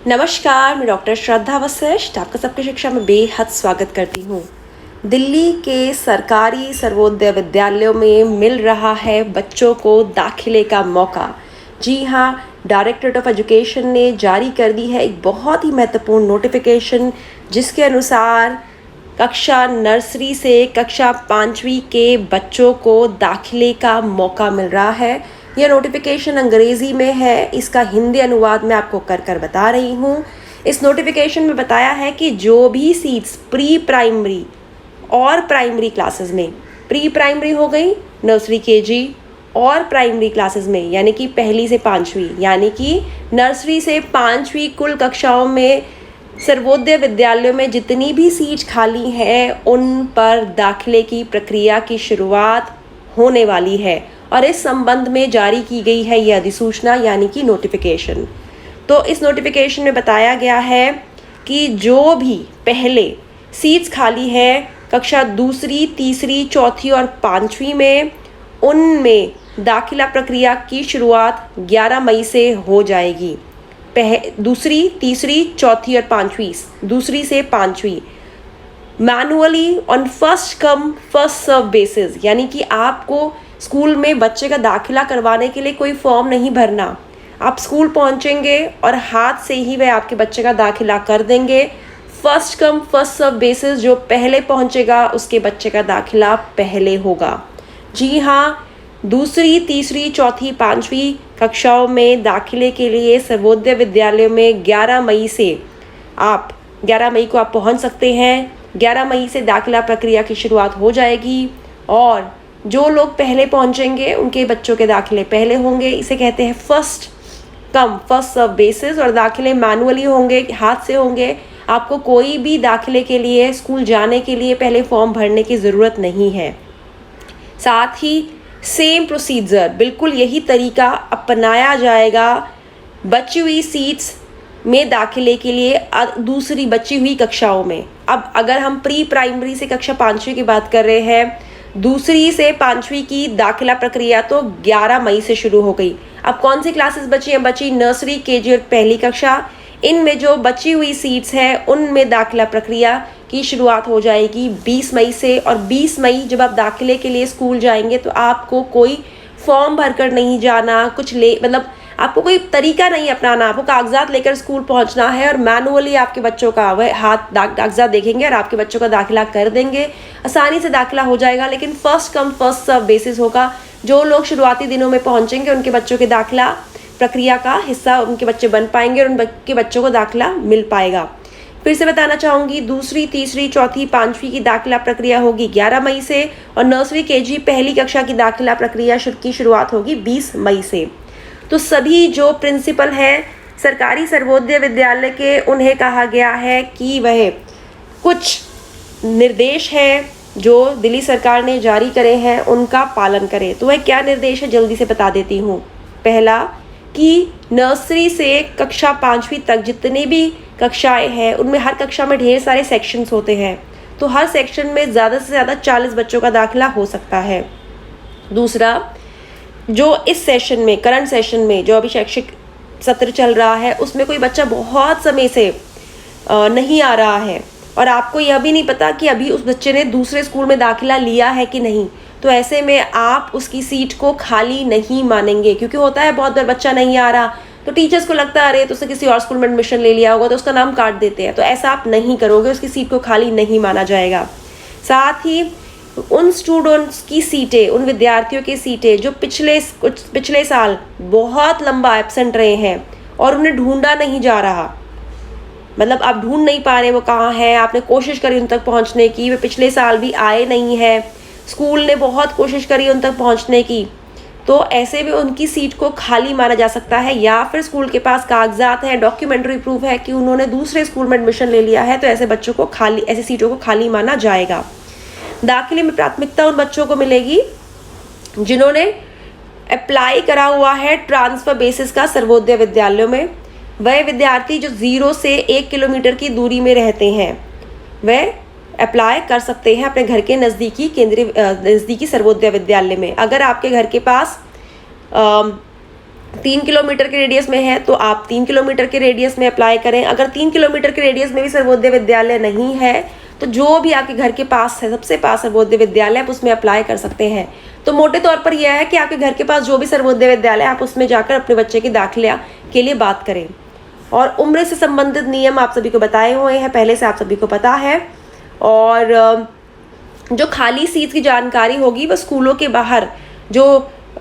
नमस्कार, मैं डॉक्टर श्रद्धा वशिष्ठ आपका सबकी शिक्षा में बेहद स्वागत करती हूँ। दिल्ली के सरकारी सर्वोदय विद्यालयों में मिल रहा है बच्चों को दाखिले का मौका। जी हाँ, डायरेक्टरेट ऑफ एजुकेशन ने जारी कर दी है एक बहुत ही महत्वपूर्ण नोटिफिकेशन, जिसके अनुसार कक्षा नर्सरी से कक्षा 5वीं के बच्चों को दाखिले का मौका मिल रहा है। यह नोटिफिकेशन अंग्रेज़ी में है, इसका हिंदी अनुवाद मैं आपको कर बता रही हूँ। इस नोटिफिकेशन में बताया है कि जो भी सीट्स प्री प्राइमरी और प्राइमरी क्लासेस में, प्री प्राइमरी हो गई नर्सरी केजी और प्राइमरी क्लासेस में यानी कि पहली से 5वीं, यानी कि नर्सरी से 5वीं कुल कक्षाओं में सर्वोदय विद्यालयों में जितनी भी सीट खाली हैं उन पर दाखिले की प्रक्रिया की शुरुआत होने वाली है और इस संबंध में जारी की गई है यह अधिसूचना यानी कि नोटिफिकेशन। तो इस नोटिफिकेशन में बताया गया है कि जो भी पहले सीट्स खाली है कक्षा दूसरी, तीसरी, चौथी और 5वीं में, उनमें दाखिला प्रक्रिया की शुरुआत 11 मई से हो जाएगी। दूसरी, तीसरी, चौथी और 5वीं, दूसरी से 5वीं manually on first come first serve basis, यानी कि आपको स्कूल में बच्चे का दाखिला करवाने के लिए कोई फॉर्म नहीं भरना। आप स्कूल पहुंचेंगे और हाथ से ही वह आपके बच्चे का दाखिला कर देंगे। First come first serve basis, जो पहले पहुंचेगा उसके बच्चे का दाखिला पहले होगा। जी हाँ, दूसरी, तीसरी, चौथी, 5वीं कक्षाओं में दाखिले के लिए सर्वोदय विद्यालयों में 11 मई को आप पहुंच सकते हैं। 11 मई से दाखिला प्रक्रिया की शुरुआत हो जाएगी और जो लोग पहले पहुंचेंगे उनके बच्चों के दाखिले पहले होंगे। इसे कहते हैं first come first serve basis और दाखिले मैनुअली होंगे, हाथ से होंगे। आपको कोई भी दाखिले के लिए स्कूल जाने के लिए पहले फॉर्म भरने की ज़रूरत नहीं है। साथ ही सेम प्रोसीजर, बिल्कुल यही तरीका अपनाया जाएगा बची हुई सीट्स में दाखिले के लिए दूसरी बची हुई कक्षाओं में। अब अगर हम प्री प्राइमरी से कक्षा 5वीं की बात कर रहे हैं, दूसरी से 5वीं की दाखिला प्रक्रिया तो 11 मई से शुरू हो गई। अब कौन सी क्लासेस बची हैं? बची नर्सरी, केजी और पहली कक्षा। इनमें जो बची हुई सीट्स हैं उनमें दाखिला प्रक्रिया की शुरुआत हो जाएगी 20 मई से। और 20 मई जब आप दाखिले के लिए स्कूल जाएंगे तो आपको कोई फॉर्म भरकर नहीं जाना, आपको कोई तरीका नहीं अपनाना। आपको कागजात लेकर स्कूल पहुंचना है और मैनुअली आपके बच्चों का वह हाथ कागजात देखेंगे और आपके बच्चों का दाखिला कर देंगे। आसानी से दाखिला हो जाएगा, लेकिन first come first serve basis होगा। जो लोग शुरुआती दिनों में पहुंचेंगे उनके बच्चों के दाखिला प्रक्रिया का हिस्सा उनके बच्चे बन पाएंगे और उनके बच्चों को दाखिला मिल पाएगा। फिर से बताना चाहूँगी, दूसरी, तीसरी, चौथी, 5वीं की दाखिला प्रक्रिया होगी 11 मई से और नर्सरी केजी पहली कक्षा की दाखिला प्रक्रिया की शुरुआत होगी 20 मई से। तो सभी जो प्रिंसिपल हैं सरकारी सर्वोदय विद्यालय के, उन्हें कहा गया है कि वह कुछ निर्देश हैं जो दिल्ली सरकार ने जारी करे हैं उनका पालन करें। तो वह क्या निर्देश है जल्दी से बता देती हूँ। पहला कि नर्सरी से कक्षा 5वीं तक जितनी भी कक्षाएं हैं उनमें हर कक्षा में ढेर सारे सेक्शंस होते हैं, तो हर सेक्शन में ज़्यादा से ज़्यादा 40 बच्चों का दाखिला हो सकता है। दूसरा, जो इस सेशन में, करंट सेशन में जो अभी शैक्षिक सत्र चल रहा है, उसमें कोई बच्चा बहुत समय से नहीं आ रहा है और आपको यह भी नहीं पता कि अभी उस बच्चे ने दूसरे स्कूल में दाखिला लिया है कि नहीं, तो ऐसे में आप उसकी सीट को खाली नहीं मानेंगे। क्योंकि होता है बहुत बार बच्चा नहीं आ रहा तो टीचर्स को लगता है अरे तो उसने किसी और स्कूल में एडमिशन ले लिया होगा, तो उसका नाम काट देते हैं। तो ऐसा आप नहीं करोगे, उसकी सीट को खाली नहीं माना जाएगा। साथ ही उन स्टूडेंट्स की सीटें, उन विद्यार्थियों की सीटें जो पिछले साल बहुत लंबा एब्सेंट रहे हैं और उन्हें ढूंढा नहीं जा रहा, मतलब आप ढूंढ नहीं पा रहे वो कहाँ है, आपने कोशिश करी उन तक पहुँचने की, वे पिछले साल भी आए नहीं है, स्कूल ने बहुत कोशिश करी उन तक पहुँचने की, तो ऐसे में उनकी सीट को खाली माना जा सकता है। या फिर स्कूल के पास कागजात हैं, डॉक्यूमेंट्री प्रूफ है कि उन्होंने दूसरे स्कूल में एडमिशन ले लिया है, तो ऐसे बच्चों को ऐसी सीटों को खाली माना जाएगा। दाखिले में प्राथमिकता उन बच्चों को मिलेगी जिन्होंने अप्लाई करा हुआ है ट्रांसफर बेसिस का सर्वोदय विद्यालयों में। वह विद्यार्थी जो 0 से 1 किलोमीटर की दूरी में रहते हैं वह अप्लाई कर सकते हैं अपने घर के नज़दीकी सर्वोदय विद्यालय में। अगर आपके घर के पास 3 किलोमीटर के रेडियस में है तो आप 3 किलोमीटर के रेडियस में अप्लाई करें। अगर 3 किलोमीटर के रेडियस में भी सर्वोदय विद्यालय नहीं है तो जो भी आपके घर के पास है, सबसे पास सर्वोदय विद्यालय, आप उसमें अप्लाई कर सकते हैं। तो मोटे तौर पर यह है कि आपके घर के पास जो भी सर्वोदय विद्यालय, आप उसमें जाकर अपने बच्चे के दाखिला के लिए बात करें। और उम्र से संबंधित नियम आप सभी को बताए हुए हैं, पहले से आप सभी को पता है। और जो खाली सीट की जानकारी होगी वह स्कूलों के बाहर जो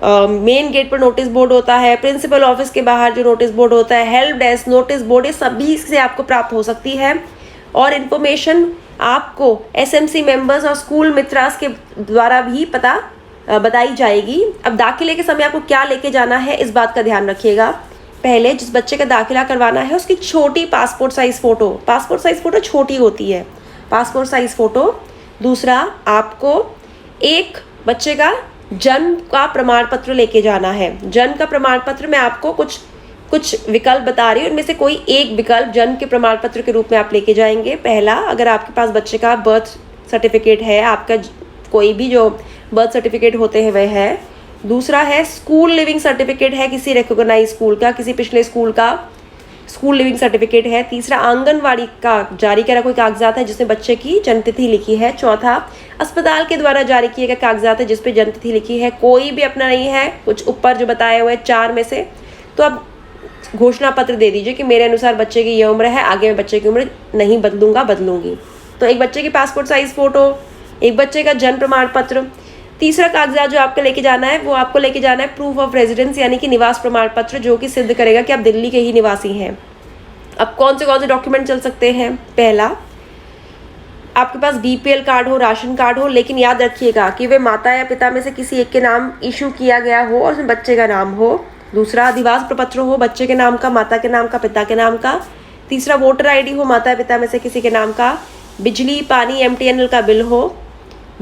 मेन गेट पर नोटिस बोर्ड होता है, प्रिंसिपल ऑफिस के बाहर जो नोटिस बोर्ड होता है, हेल्प डेस्क, नोटिस बोर्ड, ये सभी से आपको प्राप्त हो सकती है। और इन्फॉर्मेशन आपको एसएमसी मेंबर्स और स्कूल मित्रास के द्वारा भी बताई जाएगी। अब दाखिले के समय आपको क्या लेके जाना है, इस बात का ध्यान रखिएगा। पहले जिस बच्चे का दाखिला करवाना है उसकी छोटी पासपोर्ट साइज़ फ़ोटो छोटी होती है, पासपोर्ट साइज़ फ़ोटो। दूसरा, आपको एक बच्चे का जन्म का प्रमाण पत्र लेके जाना है। जन्म का प्रमाण पत्र में आपको कुछ विकल्प बता रही हूँ, उनमें से कोई एक विकल्प जन्म के प्रमाण पत्र के रूप में आप लेके जाएंगे। पहला, अगर आपके पास बच्चे का बर्थ सर्टिफिकेट है, आपका कोई भी जो बर्थ सर्टिफिकेट होते हैं वह है। दूसरा है स्कूल लिविंग सर्टिफिकेट है, किसी रिकॉग्नाइज स्कूल का, किसी पिछले स्कूल का स्कूल लिविंग सर्टिफिकेट है। तीसरा, आंगनवाड़ी का जारी करा कोई कागजात है जिसमें बच्चे की जन्मतिथि लिखी है। चौथा, अस्पताल के द्वारा जारी किए गए कागजात है जिसपे जन्मतिथि लिखी है। कोई भी अपना नहीं है, कुछ ऊपर जो बताए हुए 4 में से, तो आप घोषणा पत्र दे दीजिए कि मेरे अनुसार बच्चे की ये उम्र है, आगे मैं बच्चे की उम्र नहीं बदलूंगी। तो एक बच्चे की पासपोर्ट साइज फ़ोटो, एक बच्चे का जन्म प्रमाण पत्र। तीसरा कागजात जो आपको लेके जाना है वो आपको लेके जाना है प्रूफ ऑफ रेजिडेंस, यानी कि निवास प्रमाण पत्र, जो कि सिद्ध करेगा कि आप दिल्ली के ही निवासी हैं। अब कौन से डॉक्यूमेंट चल सकते हैं? पहला, आपके पास बीपीएल कार्ड हो, राशन कार्ड हो, लेकिन याद रखिएगा कि वे माता या पिता में से किसी एक के नाम इशू किया गया हो और उसमें बच्चे का नाम हो। दूसरा, अधिवास प्रपत्र हो बच्चे के नाम का, माता के नाम का, पिता के नाम का। तीसरा, वोटर आईडी हो माता या पिता में से किसी के नाम का। बिजली, पानी, एमटीएनएल का बिल हो।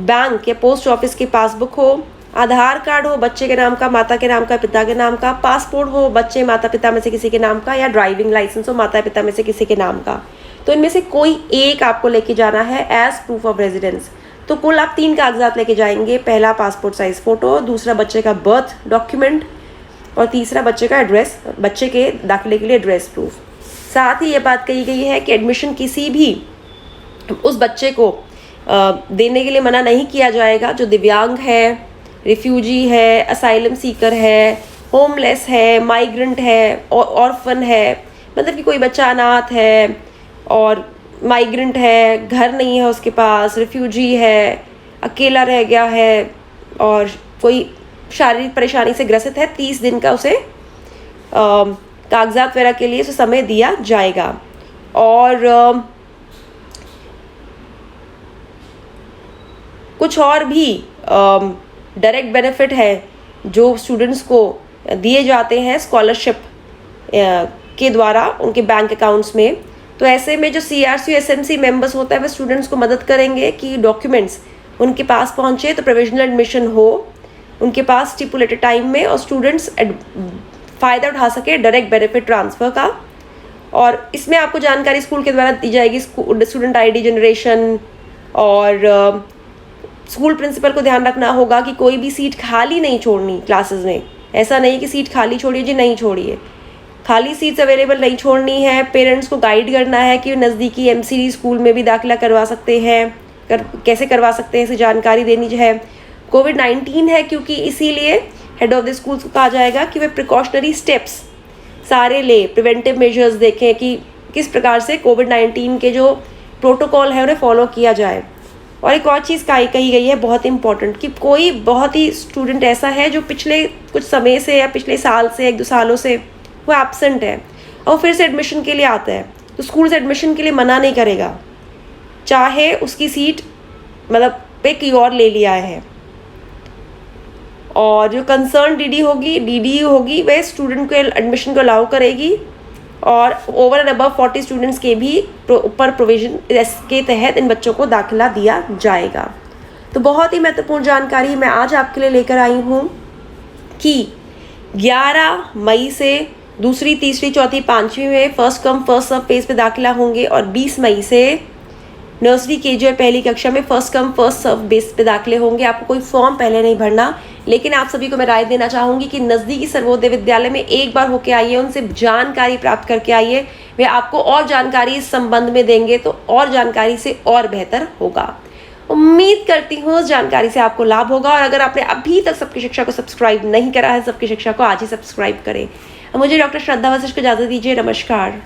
बैंक या पोस्ट ऑफिस की पासबुक हो। आधार कार्ड हो बच्चे के नाम का, माता के नाम का, पिता के नाम का। पासपोर्ट हो बच्चे माता पिता में से किसी के नाम का, या ड्राइविंग लाइसेंस हो माता पिता में से किसी के नाम का। तो इनमें से कोई एक आपको लेके जाना है एज प्रूफ ऑफ रेजिडेंस। तो कुल आप 3 कागजात लेके जाएंगे। पहला, पासपोर्ट साइज फ़ोटो। दूसरा, बच्चे का बर्थ डॉक्यूमेंट। और तीसरा, बच्चे का एड्रेस, बच्चे के दाखिले के लिए एड्रेस प्रूफ। साथ ही ये बात कही गई है कि एडमिशन किसी भी उस बच्चे को देने के लिए मना नहीं किया जाएगा जो दिव्यांग है, रिफ्यूजी है, असाइलम सीकर है, होमलेस है, माइग्रेंट है, ऑर्फन है, मतलब कि कोई बच्चा अनाथ है और माइग्रेंट है, घर नहीं है उसके पास, रिफ्यूजी है, अकेला रह गया है और कोई शारीरिक परेशानी से ग्रसित है। 30 दिन का उसे कागजात वगैरह के लिए उसे समय दिया जाएगा। और कुछ और भी डायरेक्ट बेनिफिट है जो स्टूडेंट्स को दिए जाते हैं स्कॉलरशिप के द्वारा उनके बैंक अकाउंट्स में। तो ऐसे में जो सीआरसी एसएमसी मेंबर्स होता है वह स्टूडेंट्स को मदद करेंगे कि डॉक्यूमेंट्स उनके पास पहुंचे तो प्रोविजनल एडमिशन हो उनके पास स्टिपुलेटेड टाइम में और स्टूडेंट्स फ़ायदा उठा सके डायरेक्ट बेनिफिट ट्रांसफ़र का। और इसमें आपको जानकारी स्कूल के द्वारा दी जाएगी, स्टूडेंट आईडी जनरेशन। और स्कूल प्रिंसिपल को ध्यान रखना होगा कि कोई भी सीट खाली नहीं छोड़नी क्लासेस में। ऐसा नहीं कि सीट खाली छोड़िए जी, नहीं छोड़िए, खाली सीट्स अवेलेबल नहीं छोड़नी है। पेरेंट्स को गाइड करना है कि नज़दीकी एमसीडी स्कूल में भी दाखिला करवा सकते हैं, कैसे करवा सकते हैं इसे जानकारी देनी है। कोविड-19 है क्योंकि इसीलिए हेड ऑफ द स्कूल्स को कहा जाएगा कि वे प्रिकॉशनरी स्टेप्स सारे ले, प्रिवेंटिव मेजर्स देखें कि किस प्रकार से कोविड-19 के जो प्रोटोकॉल है उन्हें फॉलो किया जाए। और एक और चीज़ कही गई है बहुत इंपॉर्टेंट कि कोई बहुत ही स्टूडेंट ऐसा है जो पिछले कुछ समय से या पिछले साल से 1-2 सालों से वो एब्सेंट है और फिर से एडमिशन के लिए आता है, तो स्कूल से एडमिशन के लिए मना नहीं करेगा, चाहे उसकी सीट मतलब पे की और ले लिया है। और जो कंसर्न डीडी होगी वह स्टूडेंट को एडमिशन को अलाउ करेगी और ओवर एंड अबव 40 स्टूडेंट्स के भी ऊपर प्रोविजन के तहत इन बच्चों को दाखिला दिया जाएगा। तो बहुत ही महत्वपूर्ण जानकारी मैं आज आपके लिए लेकर आई हूँ कि 11 मई से दूसरी, तीसरी, चौथी, 5वीं में first come first serve phase पे दाखिला होंगे और 20 मई से नर्सरी केजी और पहली कक्षा में first come first serve base पे दाखिले होंगे। आपको कोई फॉर्म पहले नहीं भरना, लेकिन आप सभी को मैं राय देना चाहूँगी कि नज़दीकी सर्वोदय विद्यालय में एक बार होके आइए, उनसे जानकारी प्राप्त करके आइए। वे आपको और जानकारी इस संबंध में देंगे तो और जानकारी से और बेहतर होगा। उम्मीद करती हूँ उस जानकारी से आपको लाभ होगा। और अगर आपने अभी तक सबकी शिक्षा को सब्सक्राइब नहीं करा है, सबकी शिक्षा को आज ही सब्सक्राइब करें। मुझे डॉक्टर श्रद्धा वशिष्ठ को इजाज़त दीजिए। नमस्कार।